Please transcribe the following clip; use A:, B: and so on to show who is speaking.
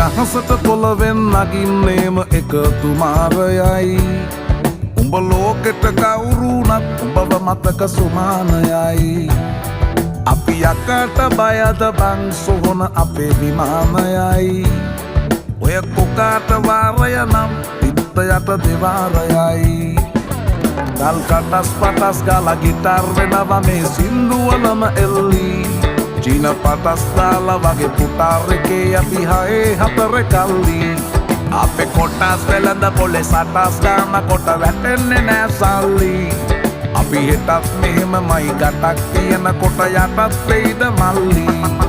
A: අහසට පොළවෙන් නගින්නේම එකතු මාරයයි උඹ ලෝකෙට කවුරුනත් උඹව මතක සුමානයයි අපි යකට බයද බං සොහොන අපේ විමානයයි ඔය කොකාට වාරය නම් පිත්ත යට දෙවාරයයි දල් කටස් පටස් ගාලා ගිටාර් වෙනවා මේ සින්දුවලම එල්ලි චීන පටස් දාලා වගේ පුටාර් එකේ අපි හයේ හතර කල්ලි අපේ කොටස් වෙලඳ පොලේ සටස් ගාන කොට වැටෙන්නේ නෑ සල්ලි අපි හෙටත් මෙහෙමමයි ගටක් තියෙන කොට යටත් වෙයිද මල්ලි